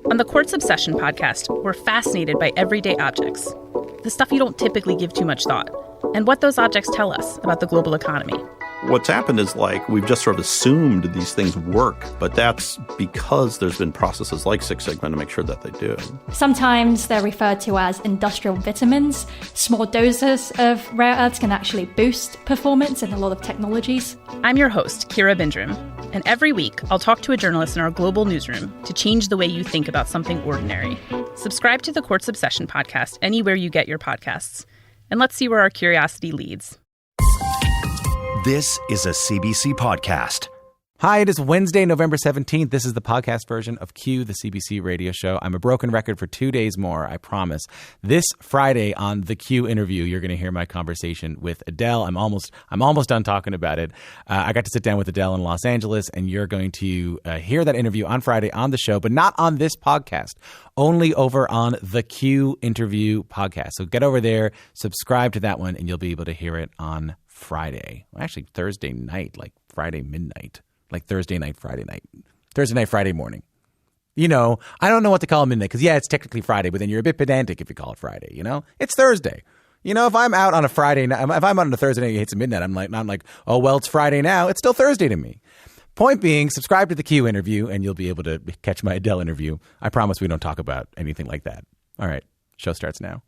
On the Quartz Obsession podcast, we're fascinated by everyday objects, the stuff you don't typically give too much thought, and what those objects tell us about the global economy. What's happened is we've just sort of assumed these things work, but that's because there's been processes like Six Sigma to make sure that they do. Sometimes they're referred to as industrial vitamins. Small doses of rare earths can actually boost performance in a lot of technologies. I'm your host, Kira Bindrum, and every week I'll talk to a journalist in our global newsroom to change the way you think about something ordinary. Subscribe to the Quartz Obsession podcast anywhere you get your podcasts, and let's see where our curiosity leads. This is a CBC podcast. Hi, it is Wednesday, November 17th. This is the podcast version of Q, the CBC radio show. I'm a broken record for 2 days more, I promise. This Friday on the Q interview, you're going to hear my conversation with Adele. I'm almost done talking about it. I got to sit down with Adele in Los Angeles, and you're going to hear that interview on Friday on the show, but not on this podcast, only over on the Q interview podcast. So get over there, subscribe to that one, and you'll be able to hear it on Friday. Well, actually, Thursday night, like Friday midnight. Like Thursday night, Friday night. Thursday night, Friday morning. You know, I don't know what to call midnight because, yeah, it's technically Friday, but then you're a bit pedantic if you call it Friday, you know? It's Thursday. You know, if I'm out on a Friday night, if I'm out on a Thursday night and it hits midnight, I'm like, oh, well, it's Friday now. It's still Thursday to me. Point being, subscribe to the Q interview and you'll be able to catch my Adele interview. I promise we don't talk about anything like that. All right, show starts now.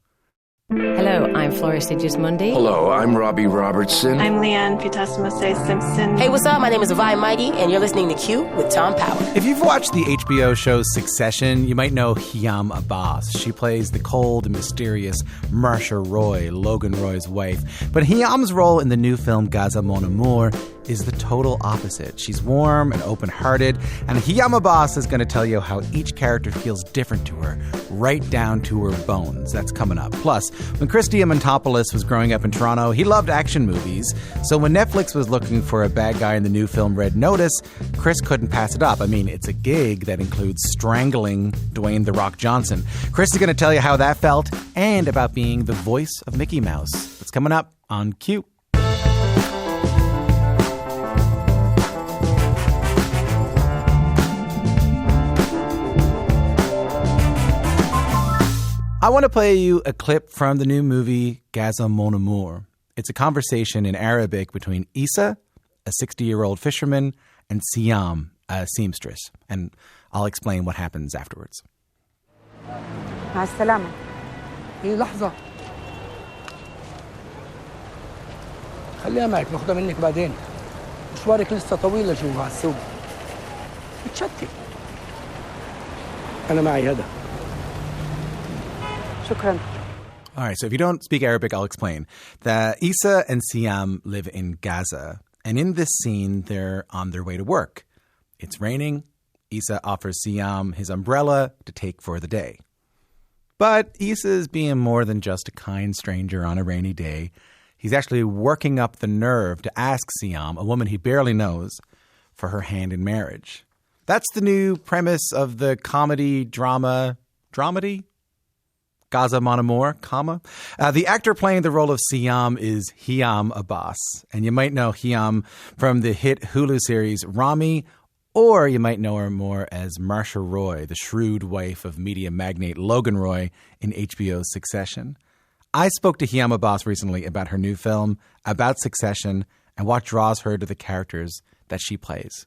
Hello, I'm Flora Sigismundi. Hello, I'm Robbie Robertson. I'm Leanne Futasmose-Simpson. Hey, what's up? My name is Vi Mighty, and you're listening to Q with Tom Power. If you've watched the HBO show Succession, you might know Hiam Abbas. She plays the cold and mysterious Marsha Roy, Logan Roy's wife. But Hiam's role in the new film Gaza Mon Amour is the total opposite. She's warm and open-hearted, and Hiam Abbas is going to tell you how each character feels different to her, right down to her bones. That's coming up. Plus, when Chris Diamantopoulos was growing up in Toronto, he loved action movies. So when Netflix was looking for a bad guy in the new film Red Notice, Chris couldn't pass it up. I mean, it's a gig that includes strangling Dwayne "The Rock" Johnson. Chris is going to tell you how that felt and about being the voice of Mickey Mouse. That's coming up on Q. I want to play you a clip from the new movie Gaza Mon Amour. It's a conversation in Arabic between Issa, a 60-year-old fisherman, and Siam, a seamstress. And I'll explain what happens afterwards. مع السلامة. هي لحظة. خليها معك ناخدها منك بعدين. مشوارك لسه طويل جوا على السوق. بتشتي. أنا معي هذا. Shukran. All right, so if you don't speak Arabic, I'll explain. That Issa and Siam live in Gaza, and in this scene, they're on their way to work. It's raining. Issa offers Siam his umbrella to take for the day. But Issa is being more than just a kind stranger on a rainy day. He's actually working up the nerve to ask Siam, a woman he barely knows, for her hand in marriage. That's the new premise of the dramedy? Gaza Mon Amour, the actor playing the role of Siam is Hiam Abbas. And you might know Hiam from the hit Hulu series Rami, or you might know her more as Marsha Roy, the shrewd wife of media magnate Logan Roy in HBO's Succession. I spoke to Hiam Abbas recently about her new film, about Succession, and what draws her to the characters that she plays.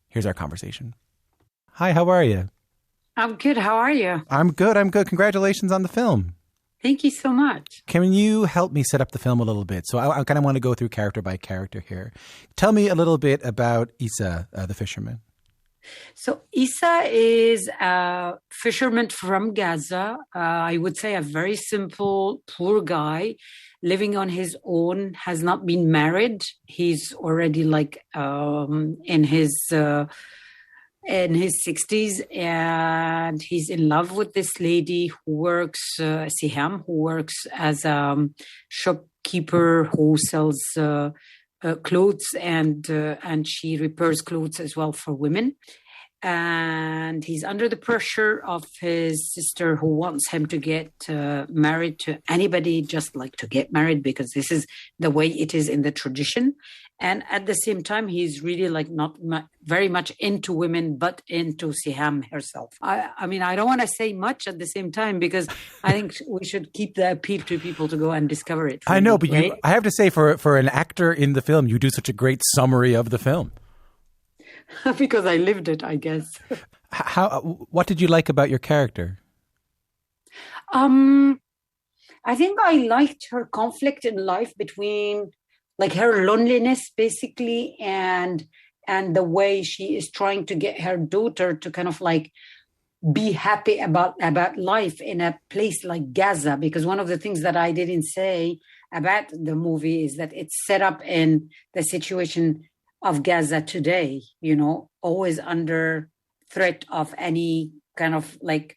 Here's our conversation. Hi, how are you? I'm good. How are you? I'm good. Congratulations on the film. Thank you so much. Can you help me set up the film a little bit? So I kind of want to go through character by character here. Tell me a little bit about Issa, the fisherman. So Issa is a fisherman from Gaza. I would say a very simple, poor guy living on his own, has not been married. He's already in his 60s, and he's in love with this lady who works, Siham, who works as a shopkeeper who sells clothes, and she repairs clothes as well for women. and he's under the pressure of his sister who wants him to get married to anybody, just like to get married because this is the way it is in the tradition. And at the same time, he's really like not very much into women, but into Siham herself. I mean, I don't want to say much at the same time because I think we should keep the appeal to people to go and discover it. I know, but right? I have to say, for an actor in the film, you do such a great summary of the film. Because I lived it, I guess. What did you like about your character? I think I liked her conflict in life between like her loneliness basically and the way she is trying to get her daughter to kind of like be happy about life in a place like Gaza, because one of the things that I didn't say about the movie is that it's set up in the situation of Gaza today, you know, always under threat of any kind of like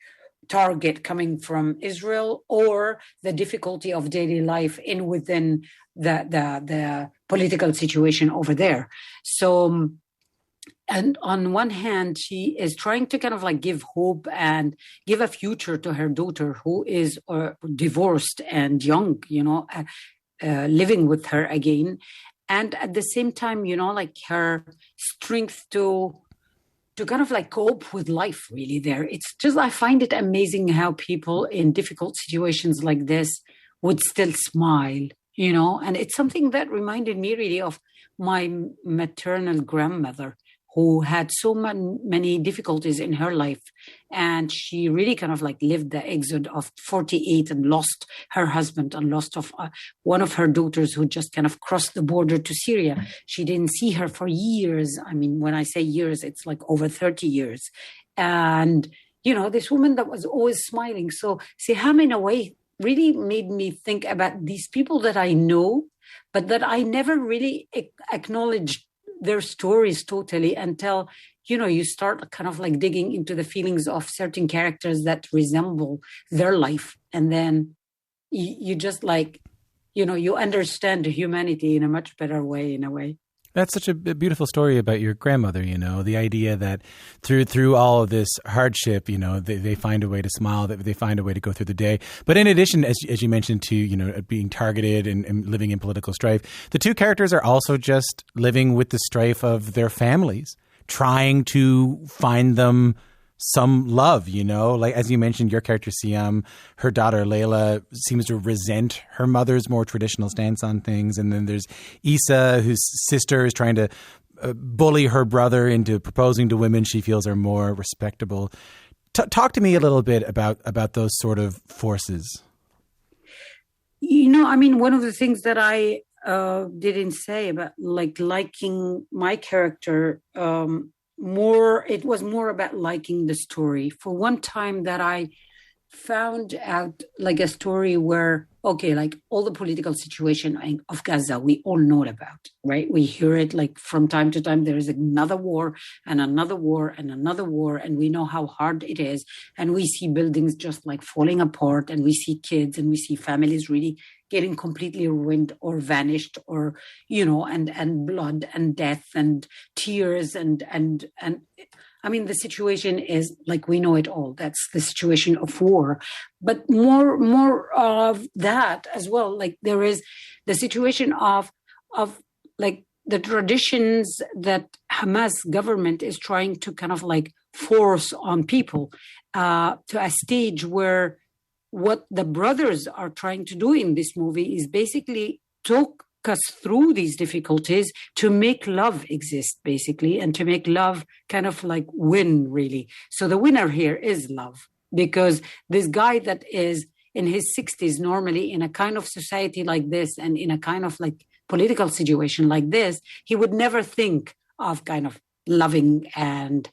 target coming from Israel or the difficulty of daily life within the political situation over there. So, and on one hand, she is trying to kind of like give hope and give a future to her daughter who is divorced and young, you know, living with her again. And at the same time, you know, like her strength to kind of like cope with life really there. It's just, I find it amazing how people in difficult situations like this would still smile, you know, and it's something that reminded me really of my maternal grandmother who had so many difficulties in her life. And she really kind of like lived the exodus of 48 and lost her husband and lost one of her daughters who just kind of crossed the border to Syria. She didn't see her for years. I mean, when I say years, it's like over 30 years. And, you know, this woman that was always smiling. So Siham in a way really made me think about these people that I know, but that I never really acknowledged their stories totally until, you know, you start kind of like digging into the feelings of certain characters that resemble their life. And then you just like, you know, you understand humanity in a much better way, in a way. That's such a beautiful story about your grandmother, you know, the idea that through all of this hardship, you know, they find a way to smile, that they find a way to go through the day. But in addition, as you mentioned, to, you know, being targeted and living in political strife, the two characters are also just living with the strife of their families, trying to find them some love, you know, like as you mentioned, your character Siam, her daughter Layla seems to resent her mother's more traditional stance on things. And then there's Issa, whose sister is trying to bully her brother into proposing to women she feels are more respectable. Talk to me a little bit about those sort of forces. You know, I mean, one of the things that I didn't say about like liking my character, it was more about liking the story. For one time that I found out like a story where, okay, like all the political situation of Gaza, we all know about, right? We hear it like from time to time, there is another war and another war and another war. And we know how hard it is. And we see buildings just like falling apart, and we see kids and we see families really getting completely ruined or vanished, or, you know, and blood and death and tears and I mean, the situation is like, we know it all. That's the situation of war, but more of that as well. Like there is the situation of like the traditions that Hamas government is trying to kind of like force on people to a stage where what the brothers are trying to do in this movie is basically talk us through these difficulties to make love exist, basically, and to make love kind of like win, really. So the winner here is love, because this guy that is in his 60s, normally in a kind of society like this and in a kind of like political situation like this, he would never think of kind of loving and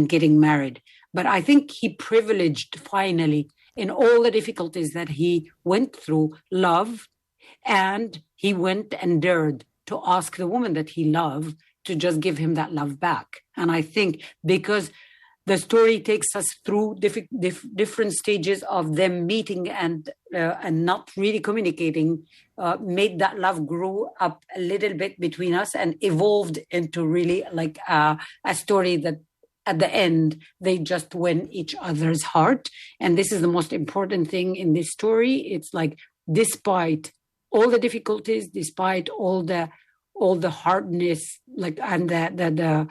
getting married. But I think he privileged finally in all the difficulties that he went through, love, and he went and dared to ask the woman that he loved to just give him that love back. And I think because the story takes us through different stages of them meeting and not really communicating, made that love grow up a little bit between us and evolved into really like a story that at the end, they just win each other's heart. And this is the most important thing in this story. It's like, despite all the difficulties, despite all the hardness, like, and the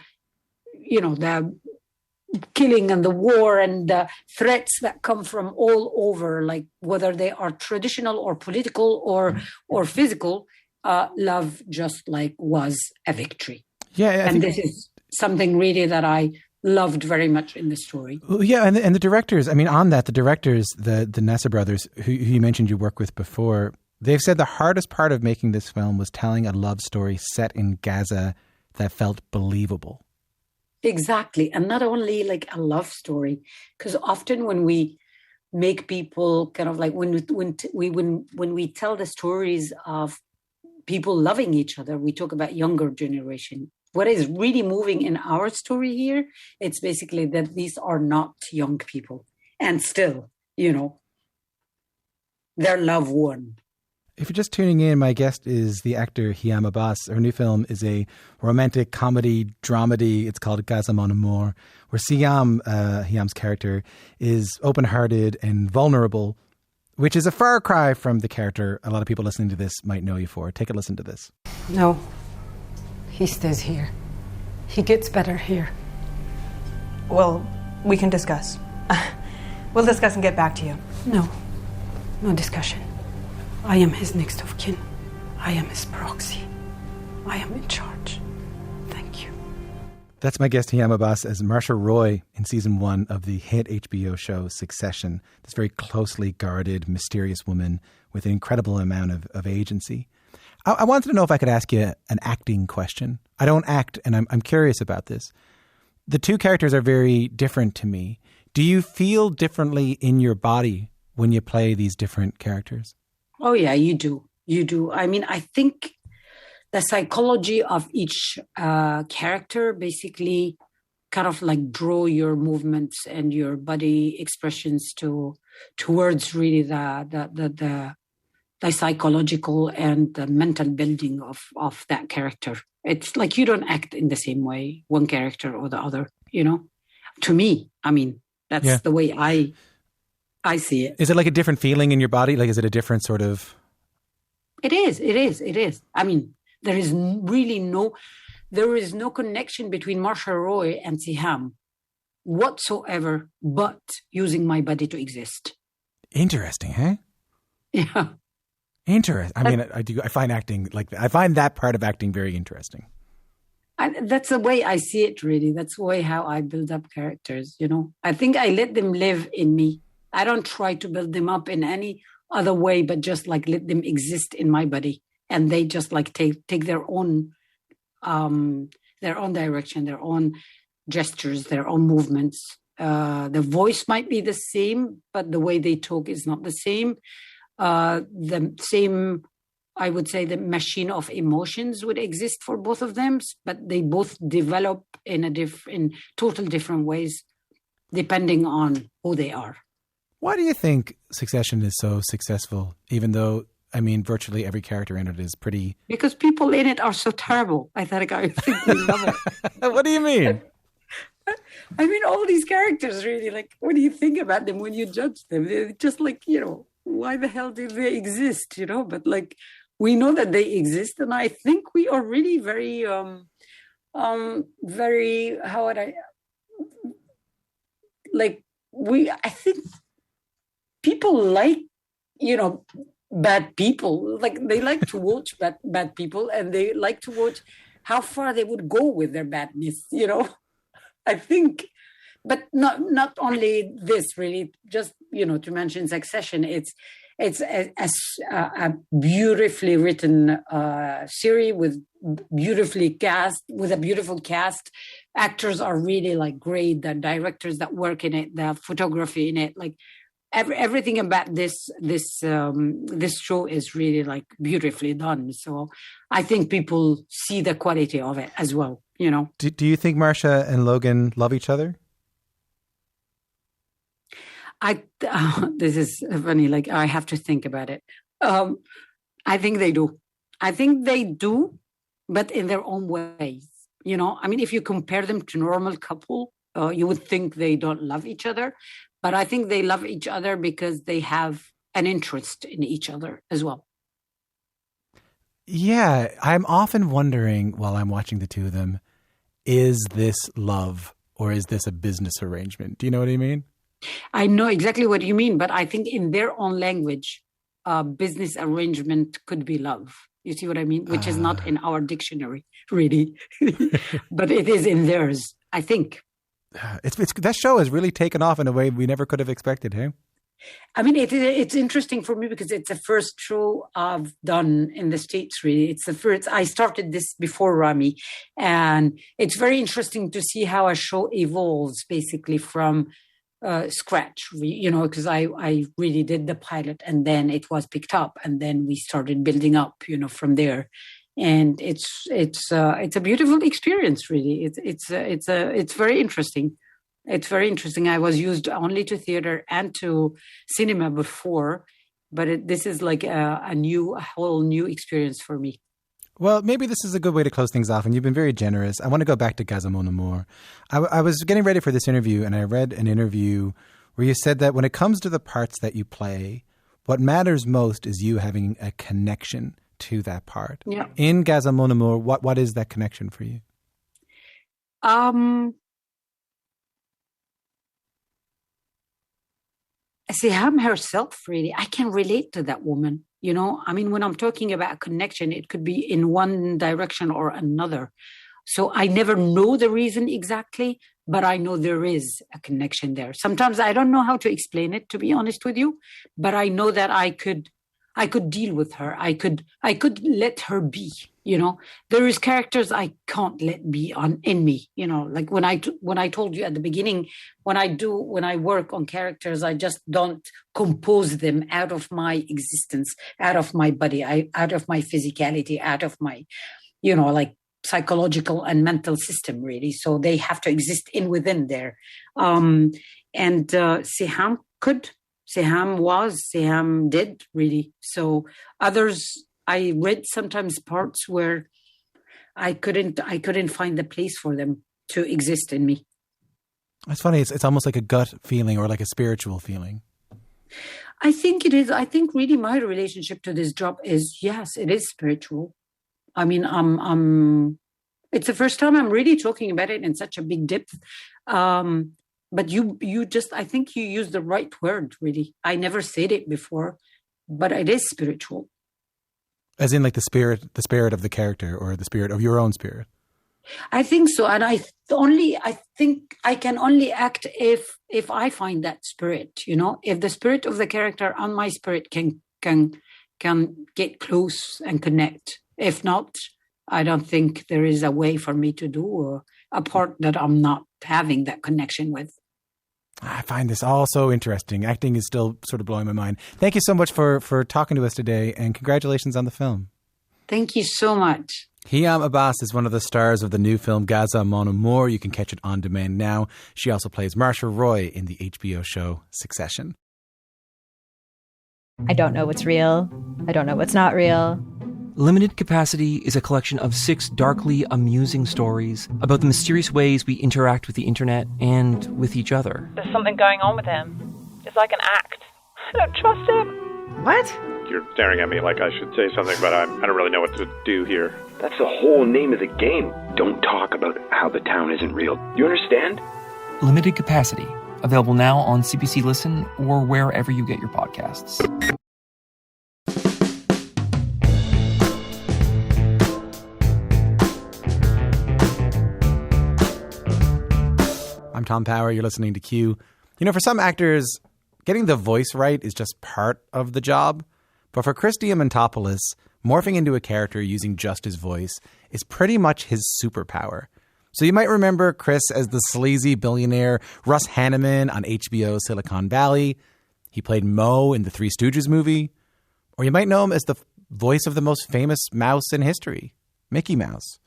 killing and the war and the threats that come from all over, like whether they are traditional or political or physical, love just like was a victory. Yeah, and this is something really that I loved very much in the story. Yeah, and the directors, I mean, on that, the directors, the Nessa brothers, who you mentioned you worked with before, they've said the hardest part of making this film was telling a love story set in Gaza that felt believable. Exactly. And not only like a love story, because often when we make people kind of like, when we tell the stories of people loving each other, we talk about younger generation. What is really moving in our story here, it's basically that these are not young people. And still, their love won. If you're just tuning in, my guest is the actor Hiam Abbas. Her new film is a romantic comedy dramedy. It's called Gaza Mon Amour, where Hiam's character, is open-hearted and vulnerable, which is a far cry from the character a lot of people listening to this might know you for. Take a listen to this. No, he stays here. He gets better here. Well, we can discuss. We'll discuss and get back to you. No discussion. I am his next of kin. I am his proxy. I am in charge. Thank you. That's my guest, Hiam Abbas, as Marcia Roy in season 1 of the hit HBO show Succession. This very closely guarded, mysterious woman with an incredible amount of agency. I wanted to know if I could ask you an acting question. I don't act, and I'm curious about this. The two characters are very different to me. Do you feel differently in your body when you play these different characters? Oh, yeah, you do. You do. I mean, I think the psychology of each character basically kind of like draw your movements and your body expressions towards really the psychological and the mental building of that character. It's like you don't act in the same way, one character or the other, To me, I mean, that's the way I see it. Is it like a different feeling in your body? Like, is it a different sort of... It is. I mean, there is no connection between Marcia Roy and Hiam whatsoever, but using my body to exist. Interesting, huh? Yeah. Interesting. I mean, I find acting like that. I find that part of acting very interesting. That's the way I see it, really. That's the way how I build up characters, I think I let them live in me. I don't try to build them up in any other way, but just like let them exist in my body, and they just like take their own direction, their own gestures, their own movements. The voice might be the same, but the way they talk is not the same. The same, I would say, the machine of emotions would exist for both of them, but they both develop in total different ways, depending on who they are. Why do you think Succession is so successful, even though, I mean, virtually every character in it is pretty... Because people in it are so terrible. I think we love it. What do you mean? I mean, all these characters really, like, what do you think about them when you judge them? They're just like, why the hell did they exist, But like, we know that they exist, and I think we are really very, very, how would I... Like, I think... people like, bad people. Like, they like to watch bad people, and they like to watch how far they would go with their badness, I think. But not only this, really, just, to mention Succession, it's a beautifully written series with a beautiful cast. Actors are really like great. The directors that work in it, the photography in it, like, everything about this show is really like beautifully done. So I think people see the quality of it as well. Do you think Marcia and Logan love each other? This is funny. Like, I have to think about it. I think they do, but in their own ways. I mean, if you compare them to normal couple, You would think they don't love each other, but I think they love each other because they have an interest in each other as well. Yeah, I'm often wondering while I'm watching the two of them, is this love or is this a business arrangement? Do you know what I mean? I know exactly what you mean, but I think in their own language, business arrangement could be love. You see what I mean? Which is not in our dictionary, really. But it is in theirs, I think. It's that show has really taken off in a way we never could have expected, hey? I mean, it's interesting for me because it's the first show I've done in the States, really. It's the first. I started this before Rami. And it's very interesting to see how a show evolves, basically, from scratch, because I really did the pilot and then it was picked up and then we started building up, from there. And it's a beautiful experience, really. It's very interesting. It's very interesting. I was used only to theater and to cinema before, but this is like a whole new experience for me. Well, maybe this is a good way to close things off, and you've been very generous. I want to go back to Gaza Mon Amour. I was getting ready for this interview, and I read an interview where you said that when it comes to the parts that you play, what matters most is you having a connection to that part. Yeah. In Gaza Mon Amour, what is that connection for you? Siham herself, really, I can relate to that woman. I mean, when I'm talking about connection, it could be in one direction or another. So I never know the reason exactly, but I know there is a connection there. Sometimes I don't know how to explain it, to be honest with you, but I know that I could deal with her. I could let her be. There is characters I can't let be in me. Like when I told you at the beginning, when I work on characters, I just don't compose them out of my existence, out of my body, out of my physicality, out of my, like psychological and mental system, really. So they have to exist within there. And Siham could. Siham did, really. So others, I read sometimes parts where I couldn't find the place for them to exist in me. It's funny. It's almost like a gut feeling or like a spiritual feeling. I think it is. I think really my relationship to this job is, yes, it is spiritual. I mean, it's the first time I'm really talking about it in such a big depth. But I think you used the right word, really. I never said it before, but it is spiritual. As in like the spirit of the character or the spirit of your own spirit. I think so. And I think I can only act if I find that spirit, if the spirit of the character and my spirit can get close and connect. If not, I don't think there is a way for me to do a part that I'm not having that connection with. I find this all so interesting. Acting is still sort of blowing my mind. Thank you so much for talking to us today, and congratulations on the film. Thank you so much. Hiam Abbas is one of the stars of the new film Gaza Mon Amour. You can catch it on demand now. She also plays Marsha Roy in the HBO show Succession. I don't know what's real. I don't know what's not real. Limited Capacity is a collection of 6 darkly amusing stories about the mysterious ways we interact with the internet and with each other. There's something going on with him. It's like an act. I don't trust him. What? You're staring at me like I should say something, but I don't really know what to do here. That's the whole name of the game. Don't talk about how the town isn't real. You understand? Limited Capacity. Available now on CBC Listen or wherever you get your podcasts. I'm Tom Power. You're listening to Q. For some actors, getting the voice right is just part of the job. But for Chris Diamantopoulos, morphing into a character using just his voice is pretty much his superpower. So you might remember Chris as the sleazy billionaire Russ Hanneman on HBO's Silicon Valley. He played Moe in the Three Stooges movie. Or you might know him as the voice of the most famous mouse in history, Mickey Mouse.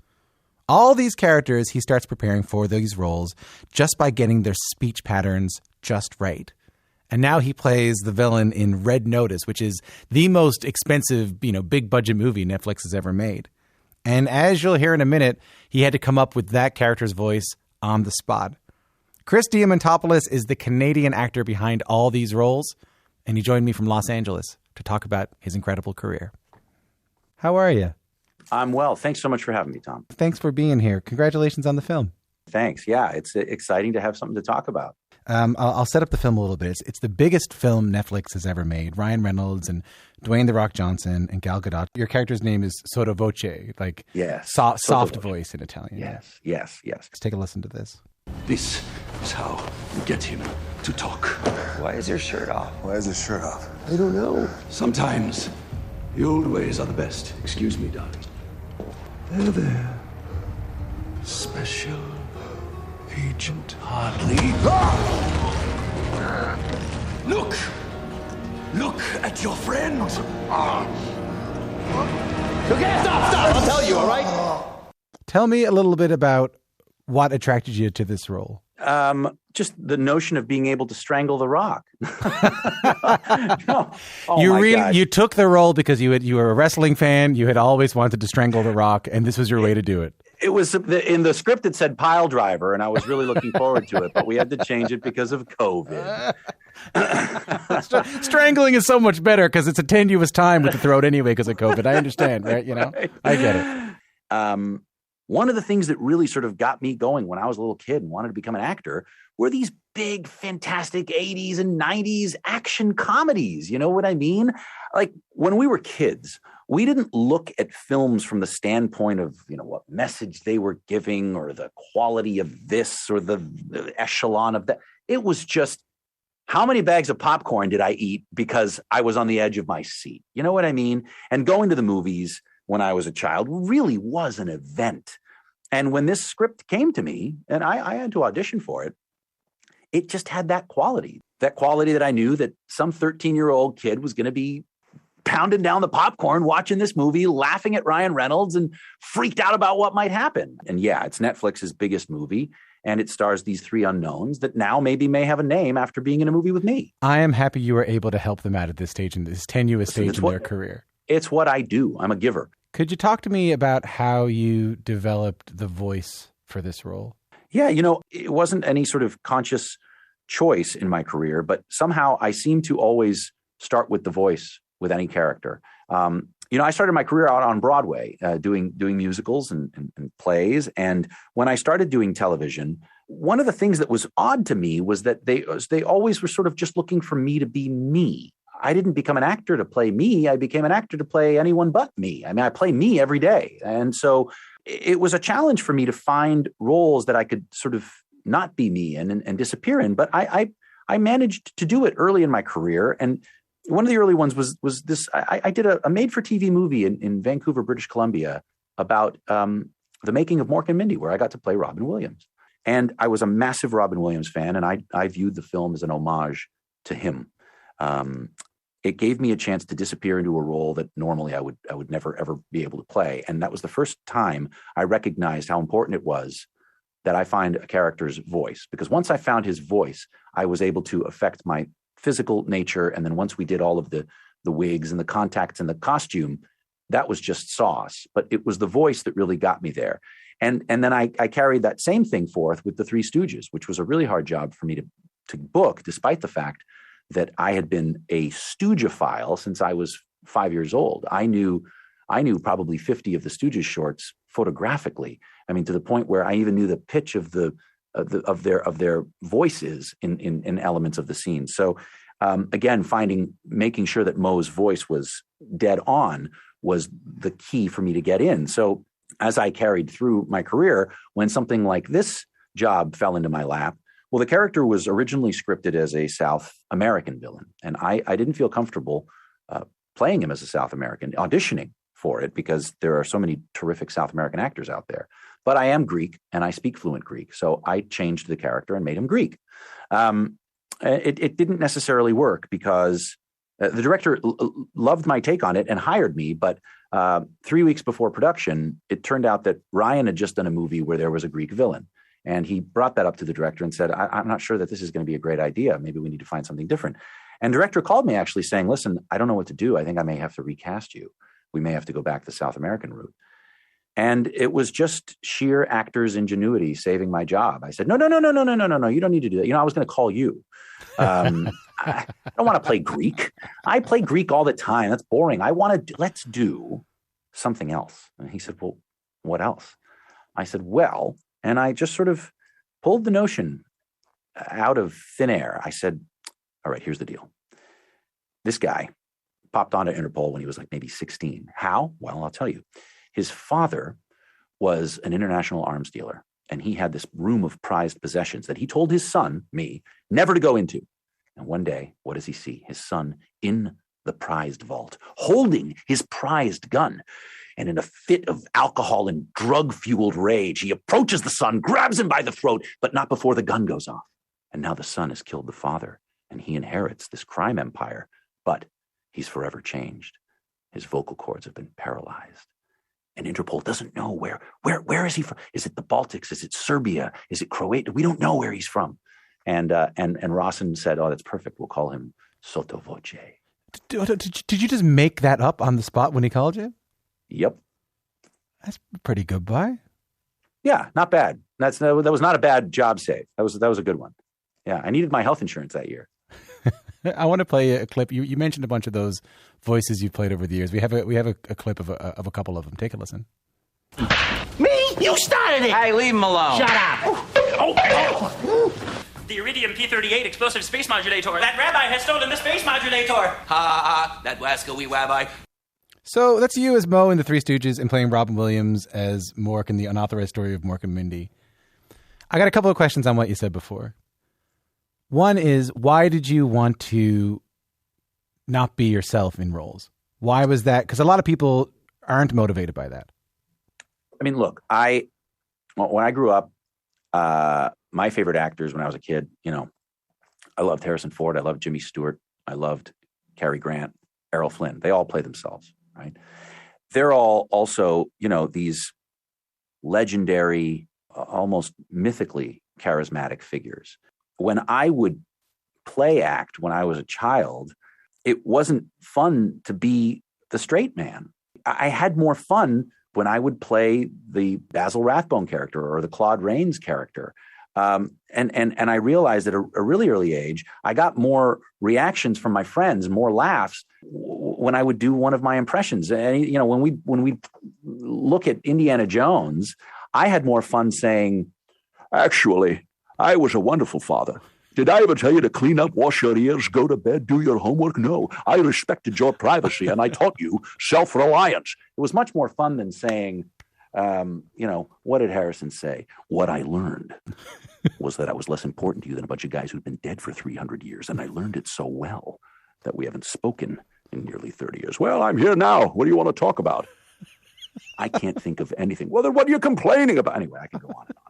All these characters he starts preparing for these roles just by getting their speech patterns just right. And now he plays the villain in Red Notice, which is the most expensive, big budget movie Netflix has ever made. And as you'll hear in a minute, he had to come up with that character's voice on the spot. Chris Diamantopoulos is the Canadian actor behind all these roles, and he joined me from Los Angeles to talk about his incredible career. How are you? I'm well. Thanks so much for having me, Tom. Thanks for being here. Congratulations on the film. Thanks. Yeah, it's exciting to have something to talk about. I'll set up the film a little bit. It's the biggest film Netflix has ever made. Ryan Reynolds and Dwayne The Rock Johnson and Gal Gadot. Your character's name is sotto voce, like soft voice in Italian. Yes. Let's take a listen to this. This is how you get him to talk. Why is your shirt off? Why is his shirt off? I don't know. Sometimes the old ways are the best. Excuse me, darling. There. Special Agent Hartley. Look at your friend. Okay, stop. I'll tell you, all right? Tell me a little bit about what attracted you to this role. Just the notion of being able to strangle The Rock. You took the role because you were a wrestling fan. You had always wanted to strangle The Rock, and this was your way to do it. It was in the script. It said pile driver, and I was really looking forward to it, but we had to change it because of COVID. Strangling is so much better because it's a tenuous time with the throat anyway because of COVID. I understand, right? I get it. One of the things that really sort of got me going when I was a little kid and wanted to become an actor were these big, fantastic 80s and 90s action comedies. You know what I mean? Like when we were kids, we didn't look at films from the standpoint of, what message they were giving or the quality of this or the echelon of that. It was just, how many bags of popcorn did I eat because I was on the edge of my seat? You know what I mean? And going to the movies when I was a child really was an event. And when this script came to me, and I had to audition for it, it just had that quality that I knew that some 13-year-old kid was going to be pounding down the popcorn, watching this movie, laughing at Ryan Reynolds and freaked out about what might happen. And yeah, it's Netflix's biggest movie, and it stars these three unknowns that now maybe may have a name after being in a movie with me. I am happy you were able to help them out at this stage, in this tenuous stage in their career. It's what I do. I'm a giver. Could you talk to me about how you developed the voice for this role? Yeah, it wasn't any sort of conscious choice in my career, but somehow I seem to always start with the voice with any character. I started my career out on Broadway, doing musicals and plays. And when I started doing television, one of the things that was odd to me was that they always were sort of just looking for me to be me. I didn't become an actor to play me. I became an actor to play anyone but me. I mean, I play me every day. And so it was a challenge for me to find roles that I could sort of not be me and disappear in. But I managed to do it early in my career. And one of the early ones was this. I did a made-for-TV movie in Vancouver, British Columbia about the making of Mork and Mindy, where I got to play Robin Williams. And I was a massive Robin Williams fan, and I viewed the film as an homage to him. It gave me a chance to disappear into a role that normally I would never, ever be able to play. And that was the first time I recognized how important it was that I find a character's voice. Because once I found his voice, I was able to affect my physical nature. And then once we did all of the wigs and the contacts and the costume, that was just sauce. But it was the voice that really got me there. And then I carried that same thing forth with the Three Stooges, which was a really hard job for me to book, despite the fact that I had been a Stoogeophile since I was 5 years old. I knew probably 50 of the Stooges shorts photographically. I mean, to the point where I even knew the pitch of their voices in elements of the scene. So again, making sure that Moe's voice was dead on was the key for me to get in. So as I carried through my career, when something like this job fell into my lap, well, the character was originally scripted as a South American villain, and I didn't feel comfortable playing him as a South American, auditioning for it, because there are so many terrific South American actors out there. But I am Greek, and I speak fluent Greek, so I changed the character and made him Greek. It didn't necessarily work because the director loved my take on it and hired me, but 3 weeks before production, it turned out that Ryan had just done a movie where there was a Greek villain. And he brought that up to the director and said, I'm not sure that this is going to be a great idea. Maybe we need to find something different. And director called me actually saying, listen, I don't know what to do. I think I may have to recast you. We may have to go back the South American route. And it was just sheer actor's ingenuity saving my job. I said, no, you don't need to do that. You know, I was going to call you. I don't want to play Greek. I play Greek all the time. That's boring. Let's do something else. And he said, well, what else? I said, well, and I just sort of pulled the notion out of thin air. I said, all right, here's the deal. This guy popped onto Interpol when he was like maybe 16. How? Well, I'll tell you. His father was an international arms dealer, and he had this room of prized possessions that he told his son, me, never to go into. And one day, what does he see? His son in the prized vault, holding his prized gun. And in a fit of alcohol and drug-fueled rage, he approaches the son, grabs him by the throat, but not before the gun goes off. And now the son has killed the father, and he inherits this crime empire. But he's forever changed. His vocal cords have been paralyzed. And Interpol doesn't know where is he from? Is it the Baltics? Is it Serbia? Is it Croatia? We don't know where he's from. And Rawson said, oh, that's perfect. We'll call him Sotto Voce. Did you just make that up on the spot when he called you? Yep. That's pretty good, boy. Yeah, not bad. That was not a bad job save. That was a good one. Yeah, I needed my health insurance that year. I want to play a clip. You mentioned a bunch of those voices you've played over the years. We have a clip of a couple of them. Take a listen. Me? You started it! Hey, leave him alone. Shut up. The Iridium P-38 explosive space modulator. That rabbi has stolen the space modulator. Ha ha ha, that wascally rabbi. So that's you as Mo in The Three Stooges and playing Robin Williams as Mork in The Unauthorized Story of Mork and Mindy. I got a couple of questions on what you said before. One is, why did you want to not be yourself in roles? Why was that? Because a lot of people aren't motivated by that. I mean, look, when I grew up, my favorite actors when I was a kid, you know, I loved Harrison Ford. I loved Jimmy Stewart. I loved Cary Grant, Errol Flynn. They all play themselves, right? They're all also, you know, these legendary, almost mythically charismatic figures. When I would play act when I was a child, it wasn't fun to be the straight man. I had more fun when I would play the Basil Rathbone character or the Claude Rains character. And I realized at a really early age, I got more reactions from my friends, more laughs when I would do one of my impressions. And, you know, when we look at Indiana Jones, I had more fun saying, actually, I was a wonderful father. Did I ever tell you to clean up, wash your ears, go to bed, do your homework? No, I respected your privacy and I taught you self-reliance. It was much more fun than saying, you know, what did Harrison say? What I learned was that I was less important to you than a bunch of guys who'd been dead for 300 years. And I learned it so well that we haven't spoken in nearly 30 years. Well, I'm here now. What do you want to talk about? I can't think of anything. Well, then what are you complaining about? Anyway, I can go on and on.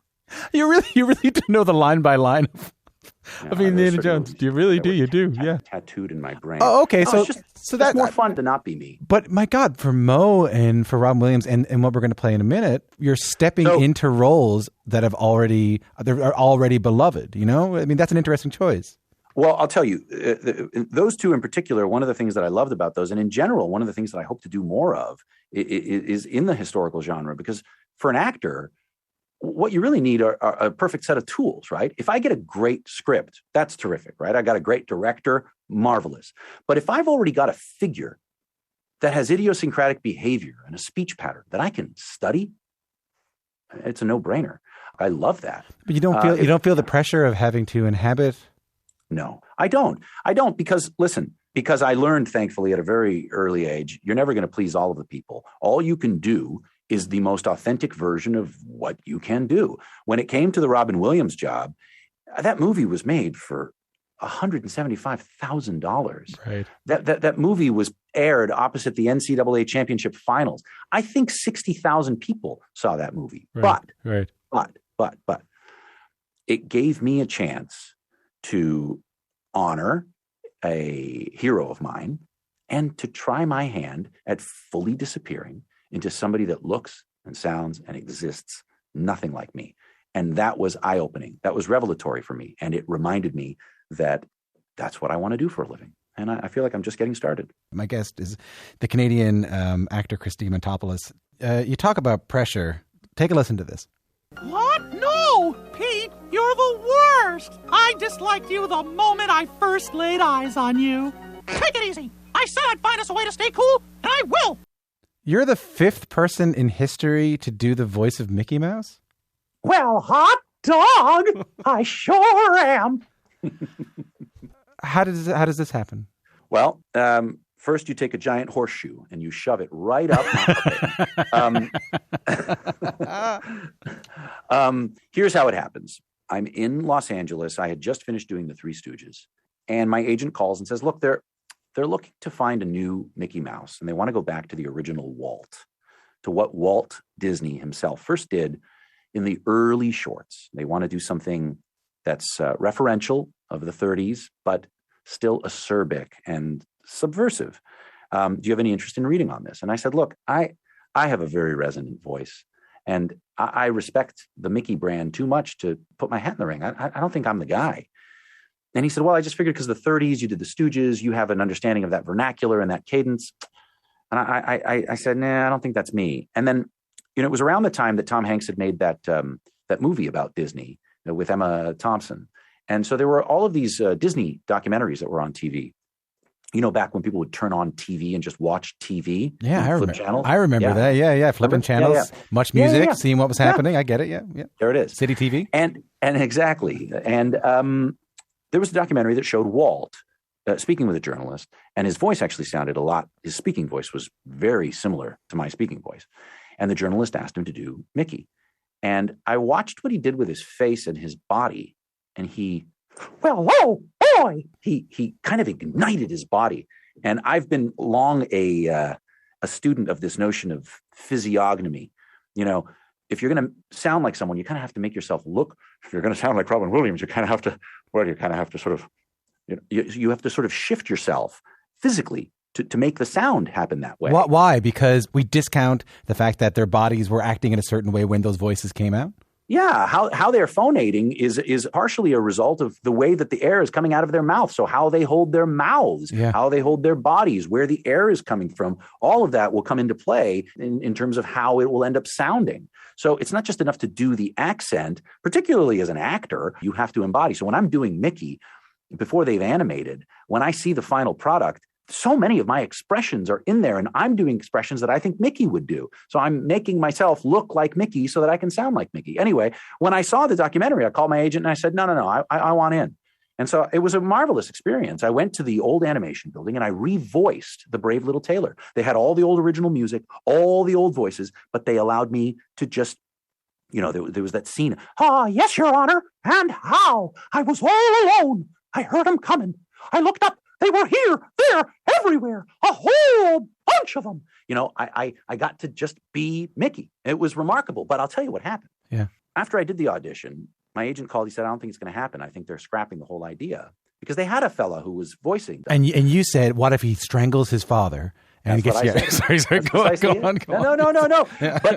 You really do know the line by line of Indiana Jones. You really do. You do. Yeah. Tattooed in my brain. Oh, okay. No, so that's more fun to not be me. But my God, for Mo and for Robin Williams and what we're going to play in a minute, you're stepping into roles that are already beloved. You know, I mean, that's an interesting choice. Well, I'll tell you, those two in particular, one of the things that I loved about those, and in general, one of the things that I hope to do more of is in the historical genre, because for an actor, what you really need are a perfect set of tools, right? If I get a great script, that's terrific, right? I got a great director, marvelous. But if I've already got a figure that has idiosyncratic behavior and a speech pattern that I can study, it's a no-brainer. I love that. But you don't feel the pressure of having to inhabit? No, I don't. Because I learned, thankfully, at a very early age, you're never going to please all of the people. All you can do is the most authentic version of what you can do. When it came to the Robin Williams job, that movie was made for $175,000. Right. That movie was aired opposite the NCAA championship finals. I think 60,000 people saw that movie. Right. But it gave me a chance to honor a hero of mine and to try my hand at fully disappearing into somebody that looks and sounds and exists nothing like me. And that was eye-opening. That was revelatory for me. And it reminded me that that's what I want to do for a living. And I feel like I'm just getting started. My guest is the Canadian actor Chris Diamantopoulos. you talk about pressure. Take a listen to this. What? No! Pete, you're the worst! I disliked you the moment I first laid eyes on you. Take it easy. I said I'd find us a way to stay cool, and I will! You're the 5th person in history to do the voice of Mickey Mouse? Well, hot dog! I sure am! How does this happen? Well, first you take a giant horseshoe and you shove it right up my here's how it happens. I'm in Los Angeles. I had just finished doing the Three Stooges. And my agent calls and says, look, they're looking to find a new Mickey Mouse. And they want to go back to the original Walt, to what Walt Disney himself first did in the early shorts. They want to do something that's referential of the 30s, but still acerbic and subversive. Do you have any interest in reading on this? And I said, look, I have a very resonant voice, and I respect the Mickey brand too much to put my hat in the ring. I don't think I'm the guy. And he said, well, I just figured because the 30s, you did the Stooges, you have an understanding of that vernacular and that cadence. And I said, nah, I don't think that's me. And then, it was around the time that Tom Hanks had made that movie about Disney with Emma Thompson. And so there were all of these Disney documentaries that were on TV. Back when people would turn on TV and just watch TV. Yeah, I remember. Channels. I remember that. Yeah. Flipping channels, much music, seeing what was happening. I get it. Yeah. There it is. City TV. And exactly. And there was a documentary that showed Walt speaking with a journalist, and his voice actually sounded a lot. His speaking voice was very similar to my speaking voice. And the journalist asked him to do Mickey. And I watched what he did with his face and his body. And he kind of ignited his body. And I've been long a student of this notion of physiognomy. If you're going to sound like someone, you kind of have to make yourself look. If you're going to sound like Robin Williams, you kind of have to sort of, you have to sort of shift yourself physically to make the sound happen that way. Why? Because we discount the fact that their bodies were acting in a certain way when those voices came out? Yeah, how they're phonating is partially a result of the way that the air is coming out of their mouth. So how they hold their mouths, how they hold their bodies, where the air is coming from, all of that will come into play in terms of how it will end up sounding. So it's not just enough to do the accent, particularly as an actor, you have to embody. So when I'm doing Mickey, before they've animated, when I see the final product, so many of my expressions are in there, and I'm doing expressions that I think Mickey would do. So I'm making myself look like Mickey so that I can sound like Mickey. Anyway, when I saw the documentary, I called my agent and I said, no, I want in. And so it was a marvelous experience. I went to the old animation building and I revoiced The Brave Little Tailor. They had all the old original music, all the old voices, but they allowed me to just, there was that scene. Yes, Your Honor. And how? I was all alone. I heard them coming. I looked up. They were here, there, everywhere, a whole bunch of them. I got to just be Mickey. It was remarkable, but I'll tell you what happened. Yeah. After I did the audition, my agent called. He said, I don't think it's going to happen. I think they're scrapping the whole idea because they had a fella who was voicing them. And you said, what if he strangles his father? And That's he gets, sorry, go on. No.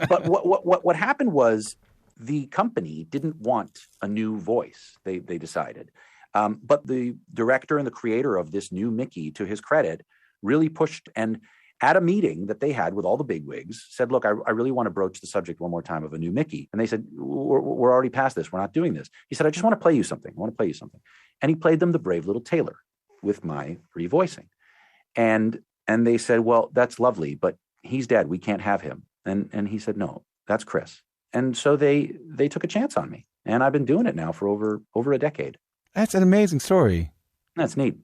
But what happened was the company didn't want a new voice. They decided. But the director and the creator of this new Mickey, to his credit, really pushed, and at a meeting that they had with all the bigwigs, said, look, I really want to broach the subject one more time of a new Mickey. And they said, we're already past this. We're not doing this. He said, I just want to play you something. And he played them The Brave Little Tailor with my revoicing. And they said, well, that's lovely, but he's dead. We can't have him. And he said, no, that's Chris. And so they took a chance on me. And I've been doing it now for over a decade. That's an amazing story. That's neat.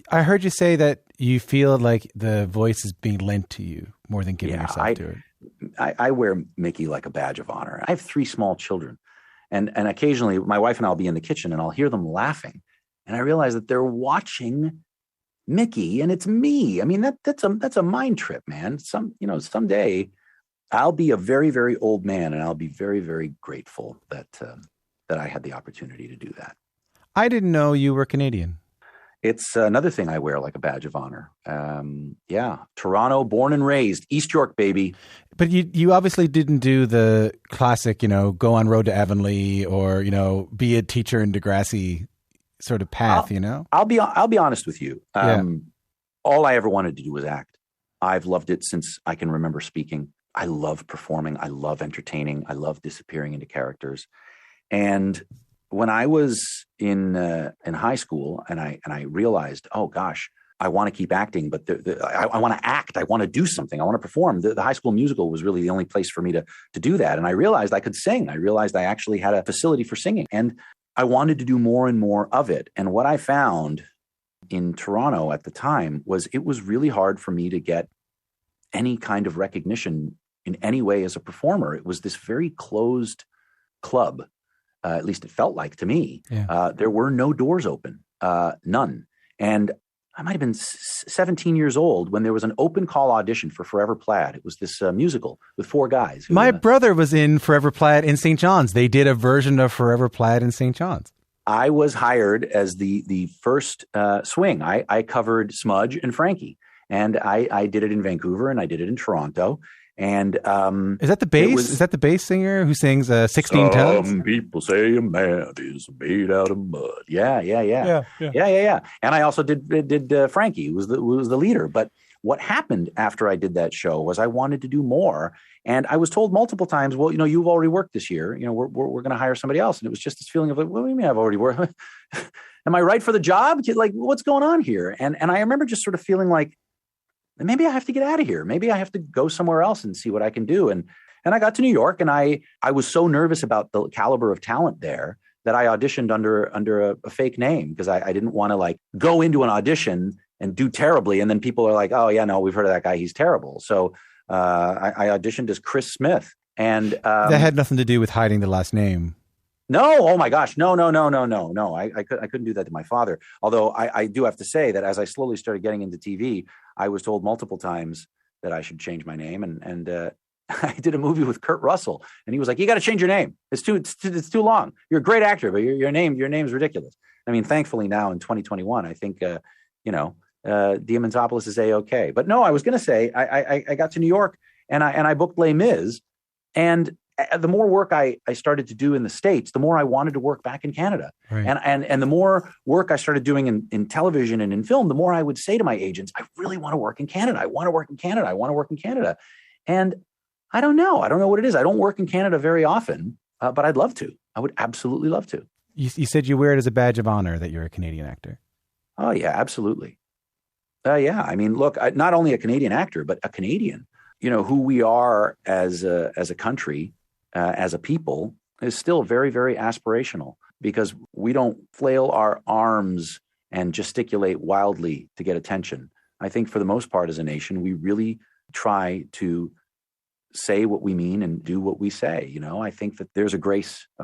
I heard you say that you feel like the voice is being lent to you more than giving yourself to it. I wear Mickey like a badge of honor. I have 3 small children. And occasionally my wife and I will be in the kitchen and I'll hear them laughing. And I realize that they're watching Mickey and it's me. I mean, that's a mind trip, man. Someday I'll be a very, very old man and I'll be very, very grateful that I had the opportunity to do that. I didn't know you were Canadian. It's another thing I wear like a badge of honor. Toronto, born and raised, East York, baby. But you obviously didn't do the classic, go on Road to Avonlea or, be a teacher in Degrassi sort of path, I'll be honest with you. All I ever wanted to do was act. I've loved it since I can remember speaking. I love performing. I love entertaining. I love disappearing into characters. And when I was in high school, and I realized, oh gosh, I want to keep acting, but I want to act. I want to do something. I want to perform. The High School Musical was really the only place for me to do that. And I realized I could sing. I realized I actually had a facility for singing, and I wanted to do more and more of it. And what I found in Toronto at the time was it was really hard for me to get any kind of recognition in any way as a performer. It was this very closed club. At least it felt like to me. Yeah. There were no doors open, none. And I might have been 17 years old when there was an open call audition for Forever Plaid. It was this musical with 4 guys. My brother was in Forever Plaid in St. John's. They did a version of Forever Plaid in St. John's. I was hired as the first swing. I covered Smudge and Frankie. And I did it in Vancouver and I did it in Toronto. And is that the bass? Is that the bass singer who sings 16 Tones? Some people say a man is made out of mud. Yeah. And I also did Frankie, who was the leader. But what happened after I did that show was I wanted to do more, and I was told multiple times, well, you've already worked this year. We're going to hire somebody else. And it was just this feeling of like, what do you mean I've already worked? Am I right for the job? Like, what's going on here? And I remember just sort of feeling like, maybe I have to get out of here. Maybe I have to go somewhere else and see what I can do. And I got to New York, and I was so nervous about the caliber of talent there that I auditioned under a fake name, because I didn't want to like go into an audition and do terribly. And then people are like, oh yeah, no, we've heard of that guy. He's terrible. So I auditioned as Chris Smith. And that had nothing to do with hiding the last name. No, oh my gosh, no. I couldn't do that to my father. Although I do have to say that as I slowly started getting into TV, I was told multiple times that I should change my name. And I did a movie with Kurt Russell, and he was like, "You got to change your name. It's too long. You're a great actor, but your name's ridiculous." I mean, thankfully now in 2021, I think Diamantopoulos is A-okay. But no, I was going to say I got to New York and I booked Les Mis, and the more work I started to do in the States, the more I wanted to work back in Canada. Right. And the more work I started doing in television and in film, the more I would say to my agents, I really want to work in Canada. I want to work in Canada. I want to work in Canada. And I don't know. I don't know what it is. I don't work in Canada very often, but I'd love to. I would absolutely love to. You said you wear it as a badge of honor that you're a Canadian actor. Oh, yeah, absolutely. Yeah. I mean, look, not only a Canadian actor, but a Canadian. Who we are as a country, as a people, is still very, very aspirational, because we don't flail our arms and gesticulate wildly to get attention. I think for the most part as a nation, we really try to say what we mean and do what we say. I think that there's a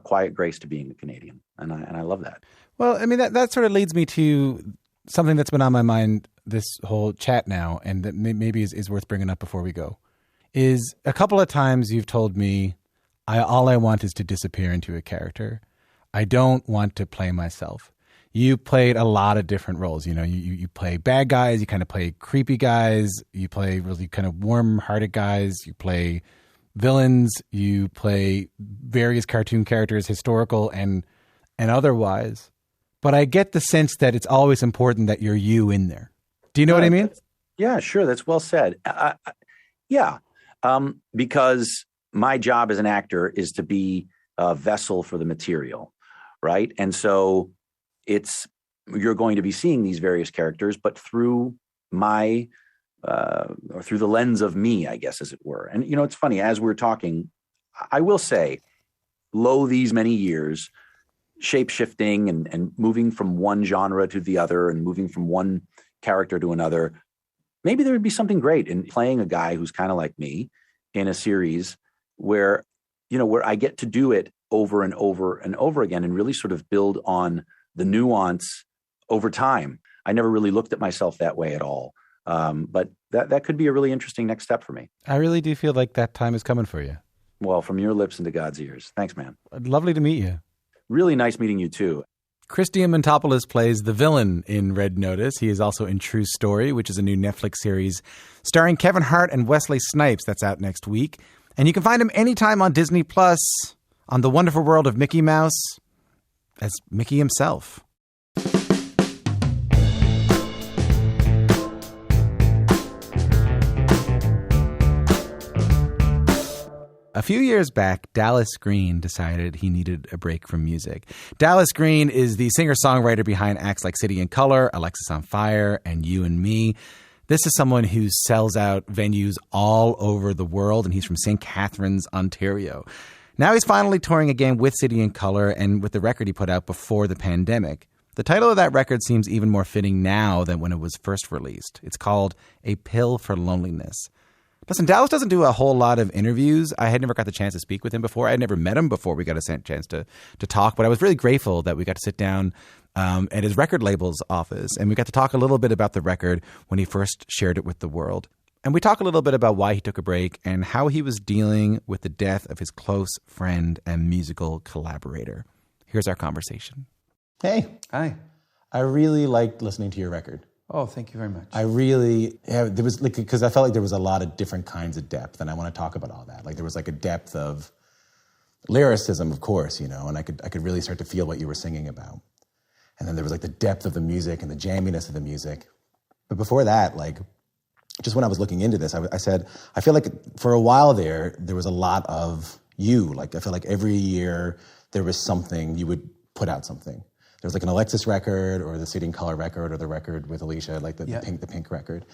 quiet grace to being a Canadian. And I love that. Well, I mean, that sort of leads me to something that's been on my mind this whole chat now, and that maybe is worth bringing up before we go, is a couple of times you've told me, all I want is to disappear into a character. I don't want to play myself. You played a lot of different roles. You play bad guys, you kind of play creepy guys, you play really kind of warm-hearted guys, you play villains, you play various cartoon characters, historical and otherwise. But I get the sense that it's always important that you're you in there. Do you know what I mean? Yeah, sure. That's well said. Yeah, because my job as an actor is to be a vessel for the material, right? And so you're going to be seeing these various characters, but through or through the lens of me, I guess, as it were. And, it's funny, as we're talking, I will say, these many years, shape-shifting and moving from one genre to the other and moving from one character to another, maybe there would be something great in playing a guy who's kind of like me in a series where I get to do it over and over and over again and really sort of build on the nuance over time. I never really looked at myself that way at all. But that could be a really interesting next step for me. I really do feel like that time is coming for you. Well, from your lips into God's ears. Thanks, man. Lovely to meet you. Really nice meeting you too. Chris Diamantopoulos plays the villain in Red Notice. He is also in True Story, which is a new Netflix series starring Kevin Hart and Wesley Snipes. That's out next week. And you can find him anytime on Disney Plus, on The Wonderful World of Mickey Mouse, as Mickey himself. few years back, Dallas Green decided he needed a break from music. Dallas Green is the singer-songwriter behind acts like City and Colour, Alexisonfire, and You and Me. This is someone who sells out venues all over the world, and he's from St. Catharines, Ontario. Now he's finally touring again with City and Colour and with the record he put out before the pandemic. The title of that record seems even more fitting now than when it was first released. It's called A Pill for Loneliness. Listen, Dallas doesn't do a whole lot of interviews. I had never got the chance to speak with him before. I had never met him before we got a chance to talk, but I was really grateful that we got to sit down at his record label's office, and we got to talk a little bit about the record when he first shared it with the world. And we talk a little bit about why he took a break and how he was dealing with the death of his close friend and musical collaborator. Here's our conversation. Hey. Hi. I really liked listening to your record. Oh, thank you very much. I really, there was like, because I felt like there was a lot of different kinds of depth, and I want to talk about all that. Like there was like a depth of lyricism, of course, you know, and I could really start to feel what you were singing about. And then there was like the depth of the music and the jamminess of the music. But before that, like, just when I was looking into this, I said, I feel like for a while there was a lot of you. Like I feel like every year there was something, you would put out something. There was like an Alexis record or the City and Colour record or the record with Alicia, like the pink record.